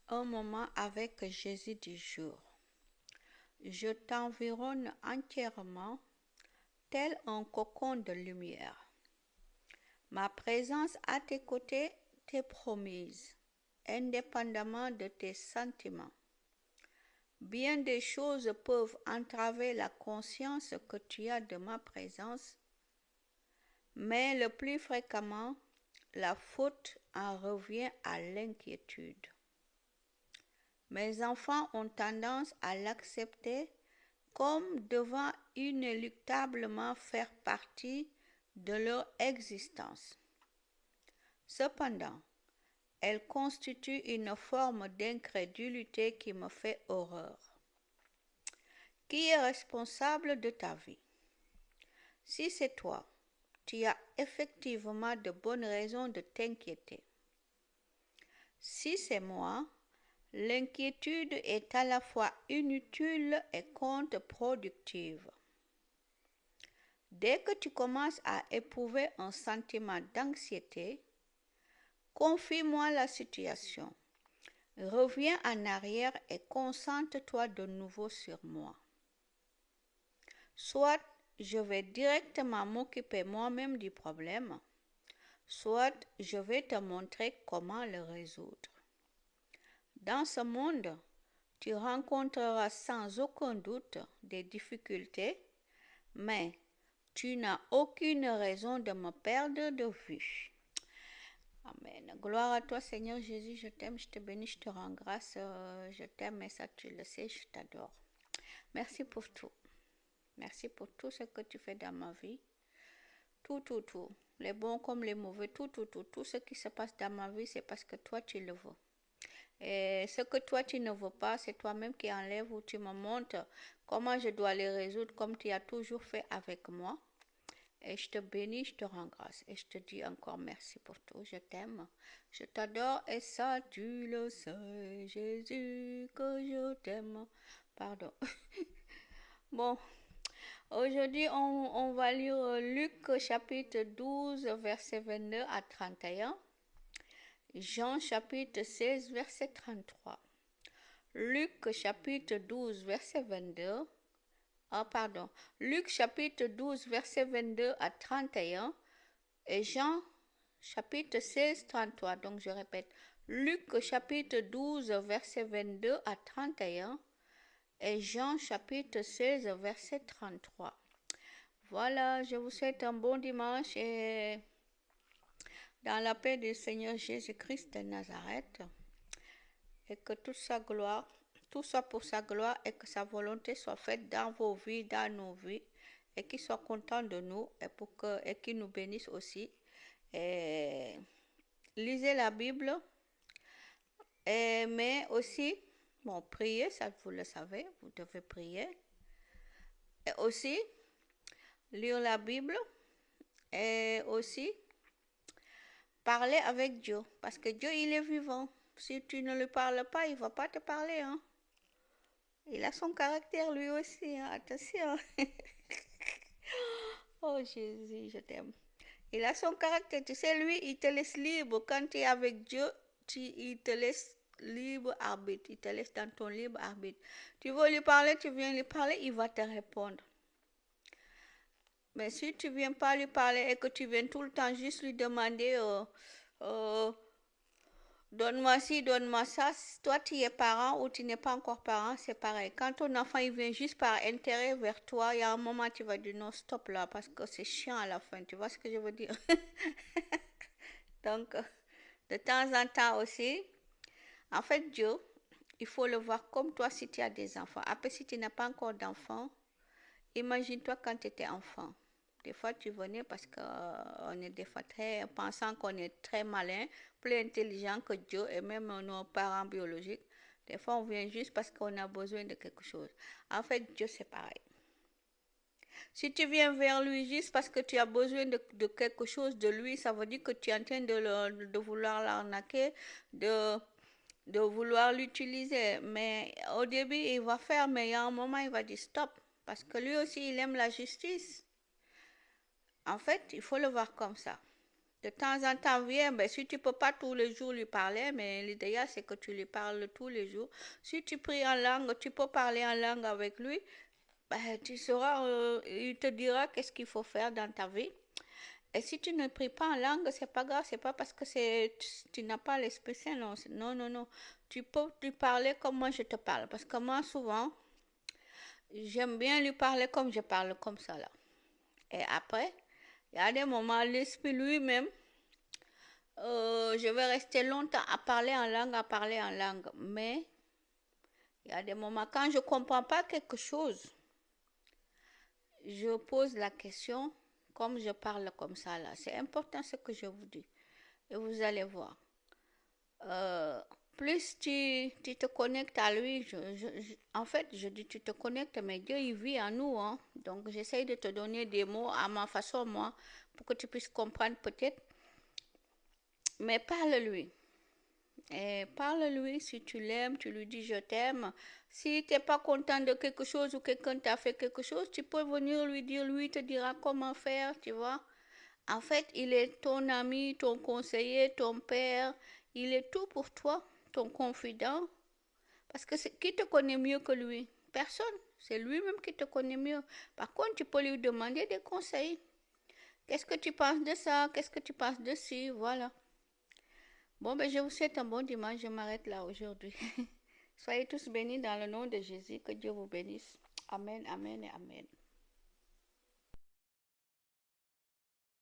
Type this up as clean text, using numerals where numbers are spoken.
Un moment avec Jésus du jour. Je t'environne entièrement, tel un cocon de lumière. Ma présence à tes côtés t'est promise, indépendamment de tes sentiments. Bien des choses peuvent entraver la conscience que tu as de ma présence, mais le plus fréquemment, la faute en revient à l'inquiétude. Mes enfants ont tendance à l'accepter comme devant inéluctablement faire partie de leur existence. Cependant, elle constitue une forme d'incrédulité qui me fait horreur. Qui est responsable de ta vie? Si c'est toi, tu as effectivement de bonnes raisons de t'inquiéter. Si c'est moi, l'inquiétude est à la fois inutile et contre-productive. Dès que tu commences à éprouver un sentiment d'anxiété, confie-moi la situation. Reviens en arrière et concentre-toi de nouveau sur moi. Soit je vais directement m'occuper moi-même du problème, soit je vais te montrer comment le résoudre. Dans ce monde, tu rencontreras sans aucun doute des difficultés, mais tu n'as aucune raison de me perdre de vue. Amen. Gloire à toi, Seigneur Jésus. Je t'aime, je te bénis, je te rends grâce. Je t'aime et ça, tu le sais, je t'adore. Merci pour tout. Merci pour tout ce que tu fais dans ma vie. Tout, tout, tout. Les bons comme les mauvais, tout, tout, tout. Tout ce qui se passe dans ma vie, c'est parce que toi, tu le veux. Et ce que toi, tu ne veux pas, c'est toi-même qui enlèves ou tu me montres comment je dois les résoudre comme tu as toujours fait avec moi. Et je te bénis, je te rends grâce. Et je te dis encore merci pour tout. Je t'aime, je t'adore et ça, tu le sais, Jésus, que je t'aime. Pardon. Bon, aujourd'hui, on va lire Luc chapitre 12, verset 22 à 31. Jean chapitre 16, verset 33. Luc chapitre 12, verset 22. Luc chapitre 12, verset 22 à 31 et Jean chapitre 16, 33. Donc je répète, Luc chapitre 12, verset 22 à 31 et Jean chapitre 16, verset 33. Voilà, je vous souhaite un bon dimanche et dans la paix du Seigneur Jésus-Christ de Nazareth et que toute sa gloire, tout soit pour sa gloire et que sa volonté soit faite dans vos vies, dans nos vies et qu'il soit content de nous et qu'il nous bénisse aussi. Et lisez la Bible, mais aussi, bon, priez, ça vous le savez, vous devez prier. Et aussi, lire la Bible et aussi parler avec Dieu. Parce que Dieu, il est vivant. Si tu ne lui parles pas, il ne va pas te parler. Hein. Il a son caractère lui aussi. Hein. Attention. Oh Jésus, je t'aime. Il a son caractère. Tu sais, lui, il te laisse libre. Quand tu es avec Dieu, il te laisse libre arbitre. Il te laisse dans ton libre arbitre. Tu veux lui parler, tu viens lui parler, il va te répondre. Mais si tu ne viens pas lui parler et que tu viens tout le temps juste lui demander donne-moi ci, donne-moi ça, toi tu es parent ou tu n'es pas encore parent, c'est pareil. Quand ton enfant il vient juste par intérêt vers toi, il y a un moment tu vas dire non, stop là, parce que c'est chiant à la fin, tu vois ce que je veux dire? Donc, de temps en temps aussi, en fait, Dieu, il faut le voir comme toi si tu as des enfants. Après, si tu n'as pas encore d'enfants, imagine-toi quand tu étais enfant. Des fois, tu venais parce qu'on est des fois très, pensant qu'on est très malin, plus intelligent que Dieu et même nos parents biologiques. Des fois, on vient juste parce qu'on a besoin de quelque chose. En fait, Dieu, c'est pareil. Si tu viens vers lui juste parce que tu as besoin de quelque chose de lui, ça veut dire que tu es en train de vouloir l'arnaquer, de vouloir l'utiliser. Mais au début, il va faire, mais il y a un moment, il va dire stop. Parce que lui aussi, il aime la justice. En fait, il faut le voir comme ça. De temps en temps, viens. Ben, si tu ne peux pas tous les jours lui parler, mais l'idéal, c'est que tu lui parles tous les jours. Si tu pries en langue, tu peux parler en langue avec lui. Ben, tu sauras, il te dira qu'est-ce qu'il faut faire dans ta vie. Et si tu ne pries pas en langue, c'est pas grave, c'est pas parce que tu n'as pas l'Esprit Saint, non, non, non, non. Tu peux lui parler comme moi je te parle. Parce que moi, souvent, j'aime bien lui parler comme je parle comme ça, là. Et après, il y a des moments, l'Esprit lui-même, je vais rester longtemps à parler en langue, à parler en langue. Mais il y a des moments, quand je ne comprends pas quelque chose, je pose la question comme je parle comme ça, là. C'est important ce que je vous dis. Et vous allez voir. Euh, plus tu te connectes à lui, en fait, je dis tu te connectes, mais Dieu, il vit en nous. Hein. Donc, j'essaye de te donner des mots à ma façon, moi, pour que tu puisses comprendre peut-être. Mais parle-lui. Et parle-lui si tu l'aimes, tu lui dis je t'aime. Si tu n'es pas content de quelque chose ou quelqu'un t'a fait quelque chose, tu peux venir lui dire, lui te dira comment faire, tu vois. En fait, il est ton ami, ton conseiller, ton père. Il est tout pour toi, ton confident. Parce que qui te connaît mieux que lui? Personne. C'est lui-même qui te connaît mieux. Par contre, tu peux lui demander des conseils. Qu'est-ce que tu penses de ça? Qu'est-ce que tu penses de ci? Voilà. Bon, ben, je vous souhaite un bon dimanche. Je m'arrête là aujourd'hui. Soyez tous bénis dans le nom de Jésus. Que Dieu vous bénisse. Amen, amen et amen.